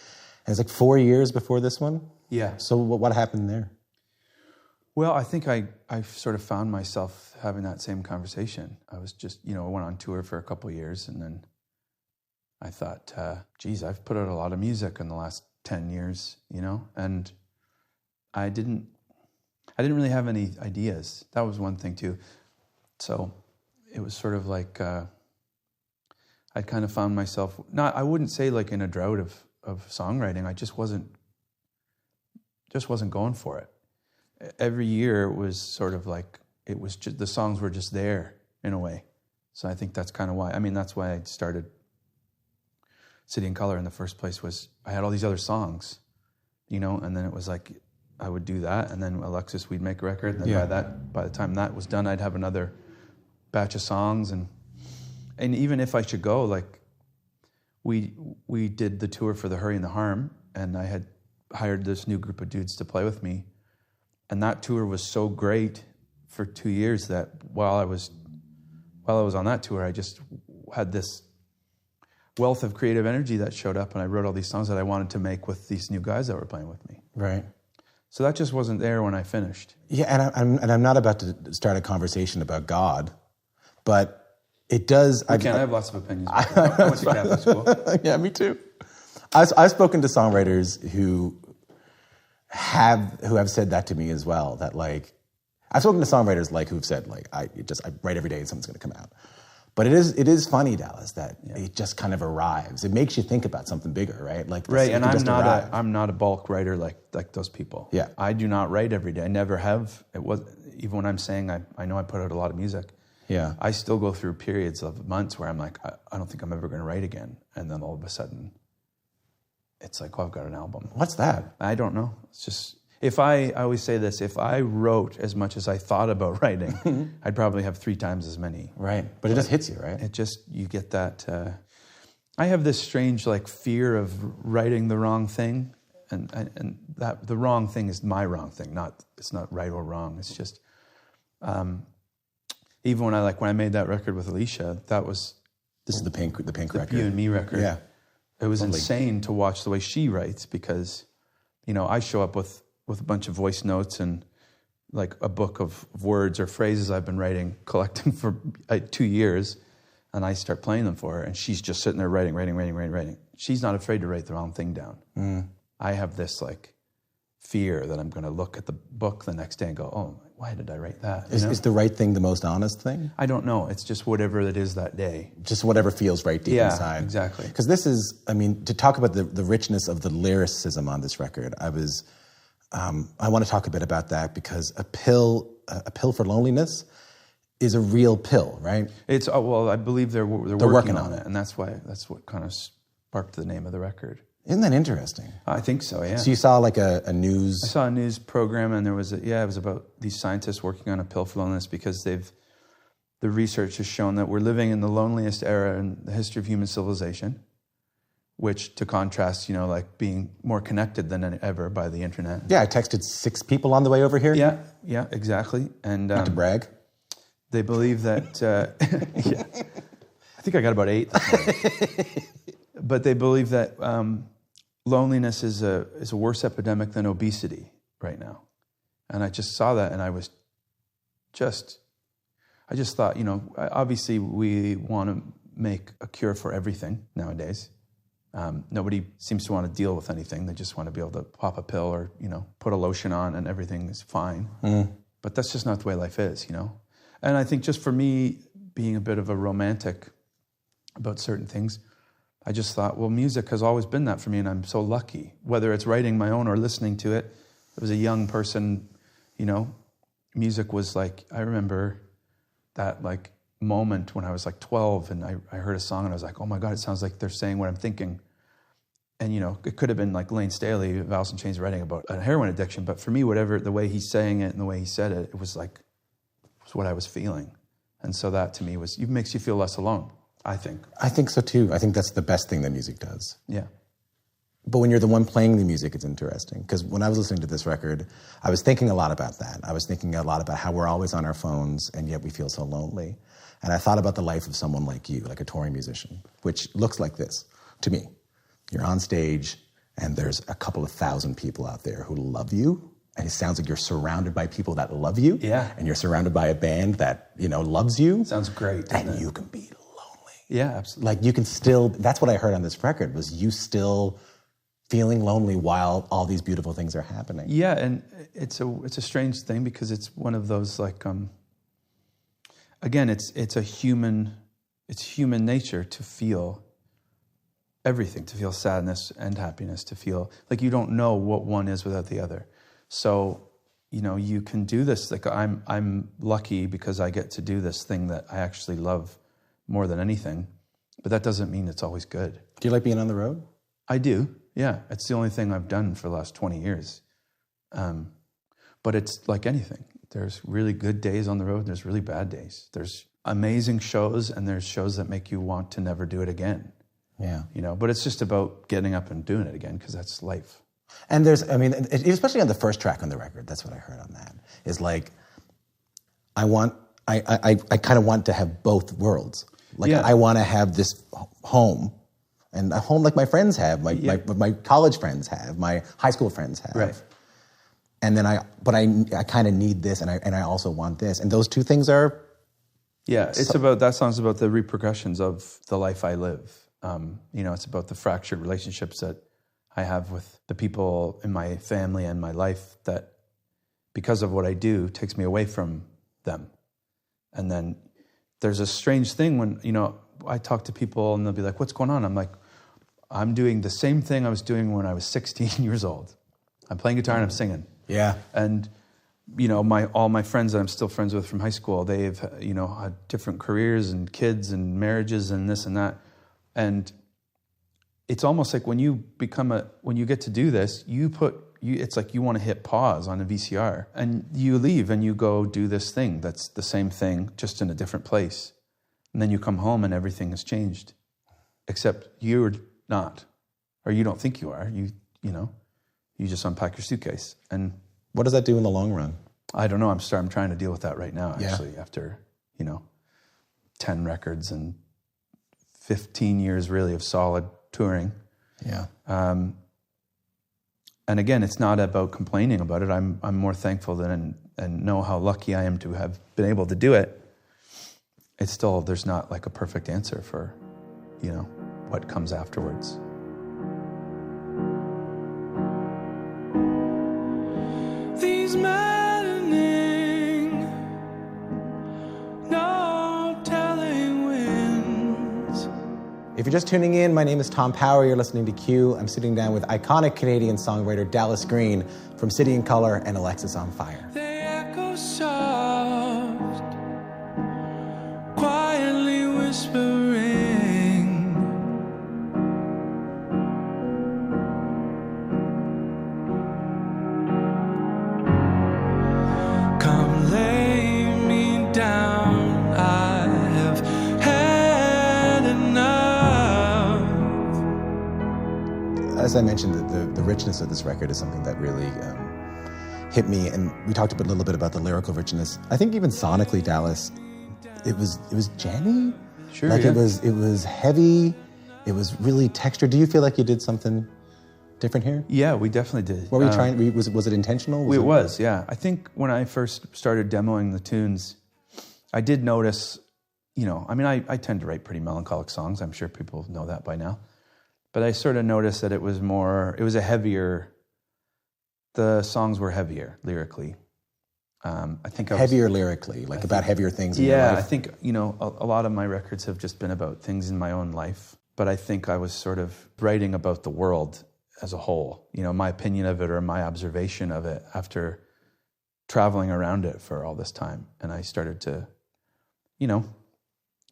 And it's like 4 years before this one? Yeah. So what happened there? Well, I think I sort of found myself having that same conversation. I was just, I went on tour for a couple of years, and then I thought, geez, I've put out a lot of music in the last 10 years, and I didn't really have any ideas. That was one thing too. So it was sort of like I'd kind of found myself, I wouldn't say like in a drought of songwriting. I just wasn't going for it. Every year it was sort of like, it was just, the songs were just there in a way. So I think that's kind of why, that's why I started City and Colour in the first place. Was I had all these other songs, and then it was like, I would do that, and then Alexis, we'd make a record, and then by the time that was done, I'd have another batch of songs, and even if I should go, like, we did the tour for the Hurry and the Harm, and I had hired this new group of dudes to play with me, and that tour was so great for 2 years that while I was on that tour, I just had this wealth of creative energy that showed up, and I wrote all these songs that I wanted to make with these new guys that were playing with me. Right. So that just wasn't there when I finished. Yeah, and I'm not about to start a conversation about God, but it does. I have lots of opinions. I went to Catholic school. Yeah, me too. I've spoken to songwriters who have said that to me as well. That like, I've spoken to songwriters like who've said like, I write every day and something's going to come out. But it is funny, Dallas, that it just kind of arrives. It makes you think about something bigger, right? Like right, and I'm not a bulk writer like those people. Yeah, I do not write every day. I never have. It was even when I'm saying I know I put out a lot of music. Yeah, I still go through periods of months where I'm like, I don't think I'm ever going to write again, and then all of a sudden, it's like, oh, I've got an album. What's that? I don't know. It's just. I always say this, if I wrote as much as I thought about writing, I'd probably have 3 times as many. Right. But it just hits you, right? You get that. I have this strange like fear of writing the wrong thing. And that the wrong thing is my wrong thing. It's not right or wrong. It's just, even when I made that record with Alicia, this is the pink record. You and Me record. Yeah. It was insane to watch the way she writes because, I show up with a bunch of voice notes and like a book of words or phrases I've been collecting for 2 years, and I start playing them for her, and she's just sitting there writing. She's not afraid to write the wrong thing down. Mm. I have this like fear that I'm going to look at the book the next day and go, oh, why did I write that? Is the right thing the most honest thing? I don't know. It's just whatever it is that day. Just whatever feels right deep inside. Yeah, exactly. Because this is, to talk about the richness of the lyricism on this record, I want to talk a bit about that because a pill for loneliness is a real pill, right? It's I believe they're working on it, and that's what kind of sparked the name of the record. Isn't that interesting? I think so. Yeah. So you saw like a news. I saw a news program, and there was it was about these scientists working on a pill for loneliness because the research has shown that we're living in the loneliest era in the history of human civilization. which to contrast, you know, like being more connected than ever by the internet. Yeah, I texted 6 people on the way over here. Yeah, exactly. And not to brag. They believe that, yeah, I think I got about 8 this morning. But they believe that loneliness is a worse epidemic than obesity right now. And I just saw that, and I just thought, you know, obviously we want to make a cure for everything nowadays. Nobody seems to want to deal with anything. They just want to be able to pop a pill or, you know, put a lotion on and everything is fine. But that's just not the way life is, you know. And I think just for me, being a bit of a romantic about certain things, I just thought, well, music has always been that for me, and I'm so lucky. Whether it's writing my own or listening to it, as a young person, you know, music was like, I remember that like moment when I was like 12 and I heard a song and I was like, oh my God, it sounds like they're saying what I'm thinking. And, you know, it could have been like Lane Staley of Alice in Chains writing about a heroin addiction, but for me, whatever, the way he sang it and the way he said it, it was like, it was what I was feeling. And so that to me it makes you feel less alone, I think. I think so too. I think that's the best thing that music does. Yeah. But when you're the one playing the music, it's interesting. Because when I was listening to this record, I was thinking a lot about that. I was thinking a lot about how we're always on our phones and yet we feel so lonely. And I thought about the life of someone like you, like a touring musician, which looks like this to me. You're on stage and there's a couple of thousand people out there who love you. And it sounds like you're surrounded by people that love you. Yeah. And you're surrounded by a band that, you know, loves you. Sounds great. And you can be lonely. Yeah, absolutely. Like you can still, that's what I heard on this record, was you still feeling lonely while all these beautiful things are happening. Yeah, and it's a strange thing because it's one of those like, again, it's human nature to feel everything, to feel sadness and happiness, to feel like you don't know what one is without the other. So, you know, you can do this. Like I'm lucky because I get to do this thing that I actually love more than anything, but that doesn't mean it's always good. Do you like being on the road? I do. Yeah, it's the only thing I've done for the last 20 years. But it's like anything. There's really good days on the road. There's really bad days. There's amazing shows, and there's shows that make you want to never do it again. Yeah. You know, but it's just about getting up and doing it again because that's life. And there's, I mean, especially on the first track on the record, that's what I heard on that, is like, I kind of want to have both worlds. Like, yeah. I want to have this home, and a home like my friends have, my college friends have, my high school friends have. Right. And then I kind of need this, and I also want this, and those two things are. Yeah, that song's about the repercussions of the life I live. You know, it's about the fractured relationships that I have with the people in my family and my life that, because of what I do, takes me away from them. And then there's a strange thing when, you know, I talk to people and they'll be like, what's going on? I'm like, I'm doing the same thing I was doing when I was 16 years old. I'm playing guitar and I'm singing. Yeah. And, you know, all my friends that I'm still friends with from high school, they've, you know, had different careers and kids and marriages and this and that. And it's almost like when you get to do this, it's like you want to hit pause on a VCR and you leave and you go do this thing that's the same thing, just in a different place. And then you come home and everything has changed, except you're not, or you don't think you are. You just unpack your suitcase. And what does that do in the long run? I don't know. I'm trying to deal with that right now, actually, after, 10 records and 15 years really of solid touring. Yeah. And again, it's not about complaining about it. I'm more thankful and know how lucky I am to have been able to do it. It's still, there's not like a perfect answer for, what comes afterwards. These maddening, no telling winds. If you're just tuning in, my name is Tom Power. You're listening to Q. I'm sitting down with iconic Canadian songwriter Dallas Green from City and Colour and Alexisonfire. They echo soft, quietly whispering. Come lay me down, I have had enough. As I mentioned, the richness of this record is something that really hit me, and we talked a little bit about the lyrical richness. I think even sonically, Dallas, it was jammy. Sure, like yeah. it was heavy. It was really textured. Do you feel like you did something different here? Yeah, we definitely did. What were you trying? Was it intentional? It was, yeah. I think when I first started demoing the tunes, I did notice, I tend to write pretty melancholic songs. I'm sure people know that by now. But I sort of noticed that it was the songs were heavier lyrically. I think heavier lyrically, about heavier things in your life. I think, a lot of my records have just been about things in my own life. But I think I was sort of writing about the world as a whole, my opinion of it or my observation of it after traveling around it for all this time. And I started to,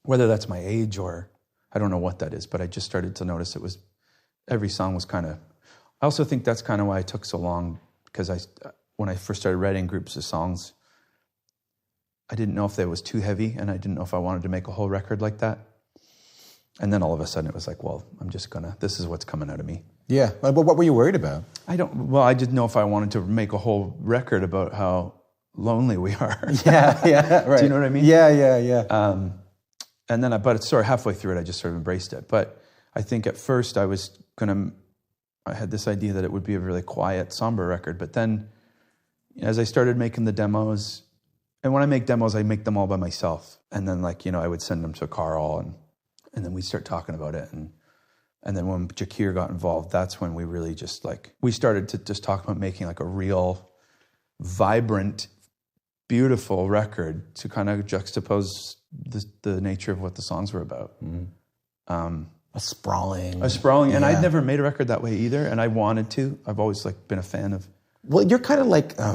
whether that's my age or I don't know what that is, but I just started to notice every song was kind of, I also think that's kind of why it took so long, because when I first started writing groups of songs, I didn't know if they was too heavy, and I didn't know if I wanted to make a whole record like that. And then all of a sudden it was like, well, this is what's coming out of me. Yeah, but what were you worried about? I didn't know if I wanted to make a whole record about how lonely we are. Yeah, right. Do you know what I mean? Yeah. And then, but it's sort of halfway through it, I just sort of embraced it. But I think at first I had this idea that it would be a really quiet, somber record. But then as I started making the demos, and when I make demos, I make them all by myself. And then I would send them to Carl and then we'd start talking about it. And then when Jakir got involved, that's when we really just we started to just talk about making a real vibrant, beautiful record to kind of juxtapose the nature of what the songs were about. Mm-hmm. A sprawling. And I'd never made a record that way either, and I wanted to. I've always been a fan of. Well, you're kind of like, I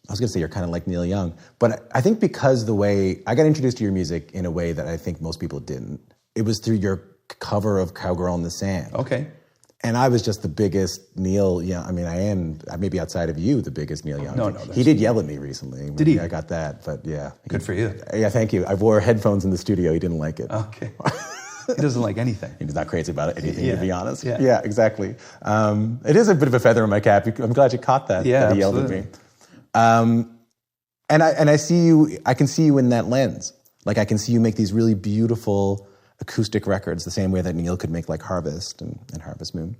was going to say you're kind of like Neil Young, but I think because the way I got introduced to your music in a way that I think most people didn't, it was through your cover of Cowgirl in the Sand. Okay. And I was just the biggest Neil Young. I mean, I am, maybe outside of you, the biggest Neil Young. No. He did yell at me recently. Did he? I got that, but yeah. Good for you. Yeah, thank you. I wore headphones in the studio. He didn't like it. Okay. He doesn't like anything. He's not crazy about anything, to be honest. Yeah, exactly. It is a bit of a feather in my cap. I'm glad you caught that. Yeah, that he yelled at me. And I see you. I can see you in that lens. I can see you make these really beautiful acoustic records, the same way that Neil could make Harvest and Harvest Moon.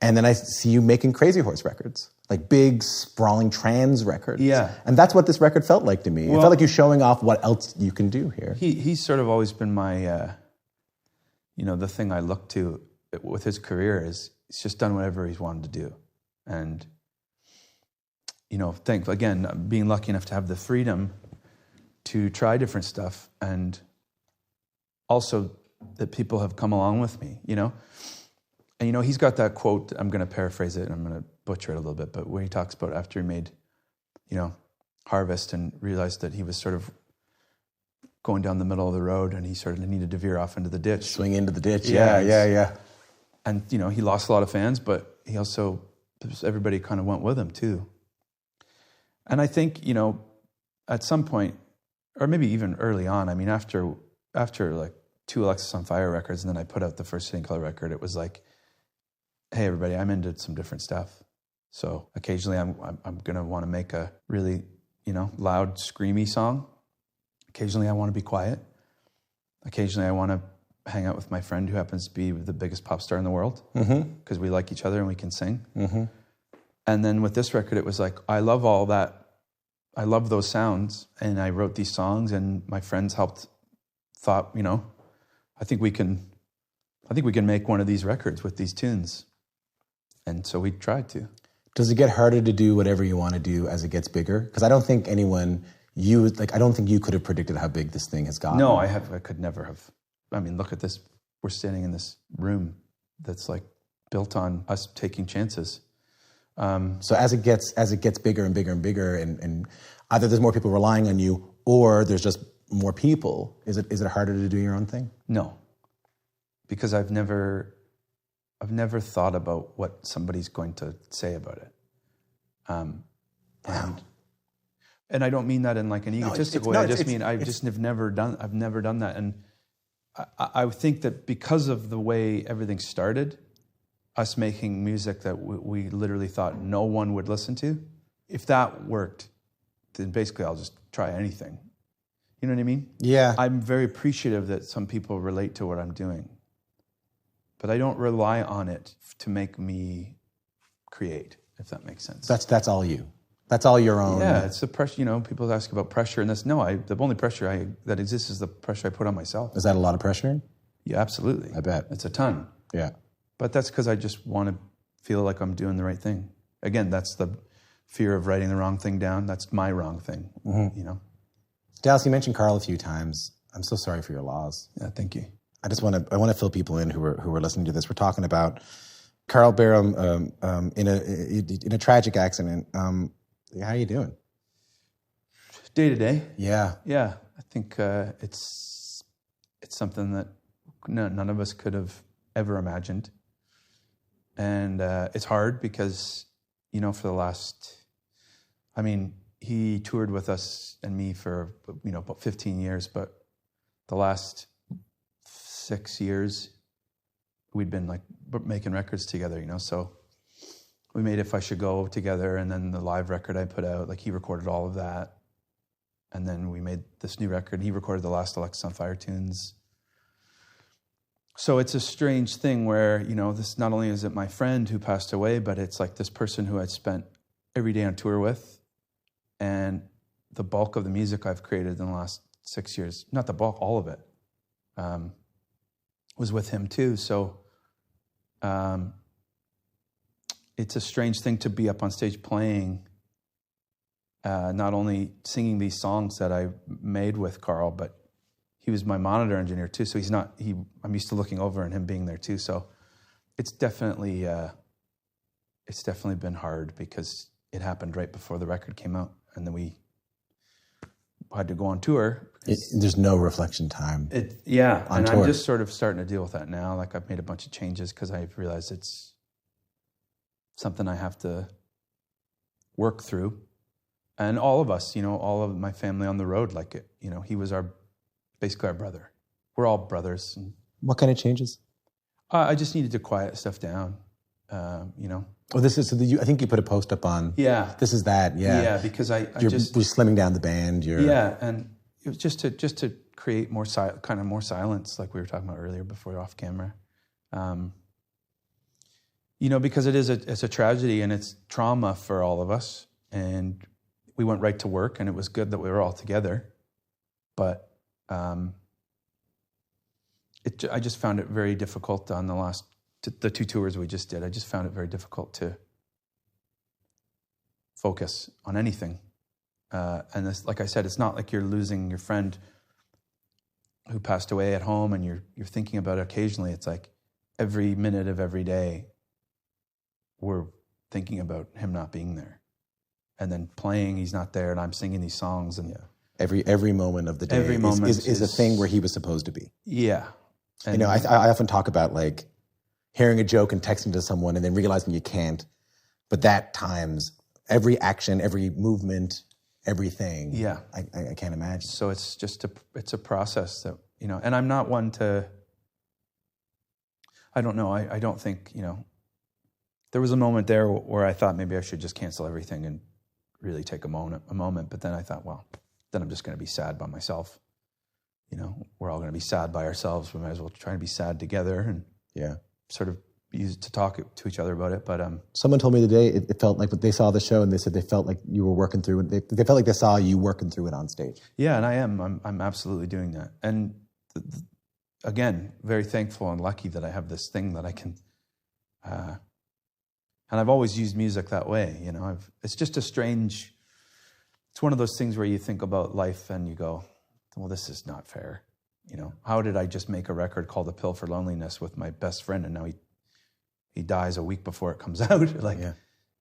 And then I see you making Crazy Horse records, big, sprawling trans records. Yeah. And that's what this record felt like to me. It felt like you're showing off what else you can do here. He's sort of always been my, the thing I look to with his career is he's just done whatever he's wanted to do. And, being lucky enough to have the freedom to try different stuff, and also that people have come along with me, And, he's got that quote, I'm going to paraphrase it, and I'm going to butcher it a little bit, but where he talks about after he made, Harvest and realized that he was sort of going down the middle of the road and he sort of needed to veer off into the ditch. Swing into the ditch, yeah. And, he lost a lot of fans, but he also, everybody kind of went with him too. And I think, at some point, or maybe even early on, after 2 Alexisonfire records, and then I put out the first City and Colour record, it was hey everybody, I'm into some different stuff. So occasionally I'm gonna want to make a really, loud, screamy song. Occasionally I want to be quiet. Occasionally I want to hang out with my friend who happens to be the biggest pop star in the world, because we like each other and we can sing. Mm-hmm. And then with this record, it was I love all that. I love those sounds, and I wrote these songs, and my friends thought, I think we can make one of these records with these tunes. And so we tried to. Does it get harder to do whatever you want to do as it gets bigger? Because I don't think I don't think you could have predicted how big this thing has gotten. No, I could never have. Look at this. We're standing in this room that's built on us taking chances. So as it gets bigger and bigger and bigger, and either there's more people relying on you, or there's just more people, is it harder to do your own thing? No, because I've never thought about what somebody's going to say about it. And I don't mean that in an egotistical way. I just mean I've never done that, and I think that because of the way everything started, us making music that we literally thought no one would listen to, if that worked, then basically I'll just try anything. You know what I mean? Yeah. I'm very appreciative that some people relate to what I'm doing, but I don't rely on it to make me create, if that makes sense. That's all you. That's all your own. Yeah, it's the pressure. You know, people ask about pressure and this. No, the only pressure that exists is the pressure I put on myself. Is that a lot of pressure? Yeah, absolutely. I bet. It's a ton. Yeah. But that's because I just want to feel like I'm doing the right thing. Again, that's the fear of writing the wrong thing down. That's my wrong thing, you know? Dallas, you mentioned Carl a few times. I'm so sorry for your loss. Yeah, thank you. I want to fill people in who are listening to this. We're talking about Carl Barham in a tragic accident. How are you doing? Day to day. Yeah. Yeah. I think it's something that none of us could have ever imagined. And it's hard because, you know, for the last, I mean, he toured with us and me for, you know, about 15 years, but the last 6 years, we'd been like making records together, you know, so we made If I Should Go together, and then the live record I put out, like he recorded all of that. And then we made this new record. He recorded the last Alexis on Fire tunes. So it's a strange thing where, you know, this not only is it my friend who passed away, but it's like this person who I'd spent every day on tour with. And the bulk of the music I've created in the last 6 years, not the bulk, all of it, was with him too. So it's a strange thing to be up on stage playing, not only singing these songs that I made with Carl, but he was my monitor engineer too. So I'm used to looking over and him being there too. So it's definitely been hard because it happened right before the record came out. And then we had to go on tour. There's no reflection time. Yeah, on and tour. I'm just sort of starting to deal with that now. Like I've made a bunch of changes because I've realized it's something I have to work through. And all of us, you know, all of my family on the road, like it, you know, he was basically our brother. We're all brothers. And, what kind of changes? I just needed to quiet stuff down, you know. Oh, this is, I think you put a post up on. Yeah. This is that, yeah. Yeah, because you're slimming down the band. Yeah, and it was just to create more more silence, like we were talking about earlier before off camera. You know, because it's a tragedy and it's trauma for all of us. And we went right to work, and it was good that we were all together. But I just found it very difficult on the 2 tours we just did. I just found it very difficult to focus on anything. And this, like I said, it's not like you're losing your friend who passed away at home and you're thinking about it occasionally. It's like every minute of every day, we're thinking about him not being there. And then playing, he's not there, and I'm singing these songs. And every moment of the day is a thing where he was supposed to be. Yeah. And, you know, I often talk about like hearing a joke and texting to someone and then realizing you can't. But that times every action, every movement, everything. Yeah. I can't imagine. So it's just it's a process that, you know, and I'm not one to, I don't know, I don't think, you know, there was a moment there where I thought maybe I should just cancel everything and really take a moment. But then I thought, well, then I'm just going to be sad by myself. You know, we're all going to be sad by ourselves. We might as well try and be sad together and sort of use it to talk to each other about it. But someone told me today it felt like they saw the show and they said they felt like you were working through it. They felt like they saw you working through it on stage. Yeah, and I am. I'm absolutely doing that. And again, very thankful and lucky that I have this thing that I can. And I've always used music that way. You know, it's just it's one of those things where you think about life and you go, well, this is not fair. You know, how did I just make a record called A Pill for Loneliness with my best friend and now he dies a week before it comes out? Like,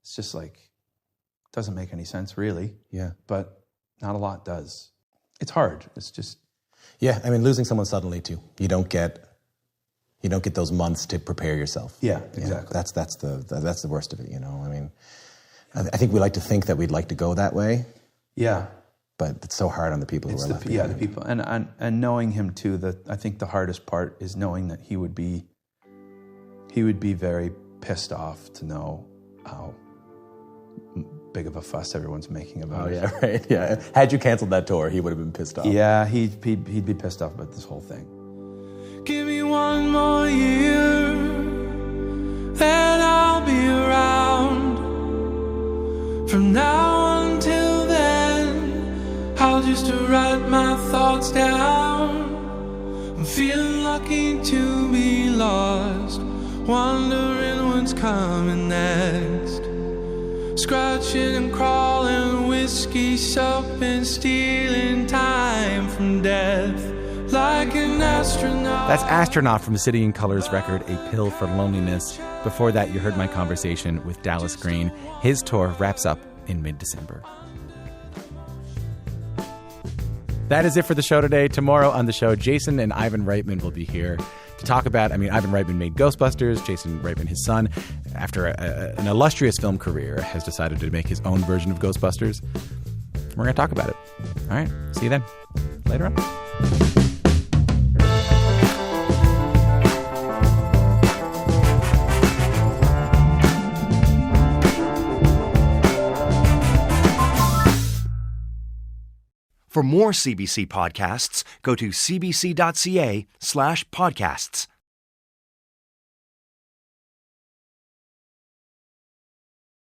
it's just like, it doesn't make any sense really. Yeah. But not a lot does. It's hard. It's just. Yeah, I mean, losing someone suddenly too. You don't get those months to prepare yourself. Yeah, exactly. You know, that's the worst of it, you know. I mean, I think we like to think that we'd like to go that way. Yeah. But it's so hard on the people who are left behind. The people. And knowing him too, that I think the hardest part is knowing that he would be very pissed off to know how big of a fuss everyone's making about it. Oh, yeah, right. Yeah. Had you canceled that tour, he would have been pissed off. Yeah, he'd be pissed off about this whole thing. Give me one more year, then I'll be around. From now until then, I'll just write my thoughts down. I'm feeling lucky to be lost, wondering what's coming next. Scratching and crawling, whiskey supping, stealing time from death. Like an astronaut. That's Astronaut from the City and Colors record, A Pill for Loneliness. Before that, you heard my conversation with Dallas Green. His tour wraps up in mid-December. That is it for the show today. Tomorrow on the show, Jason and Ivan Reitman will be here to talk about, Ivan Reitman made Ghostbusters. Jason Reitman, his son, after an illustrious film career, has decided to make his own version of Ghostbusters. We're going to talk about it. All right. See you then. Later on. For more CBC podcasts, go to cbc.ca/podcasts.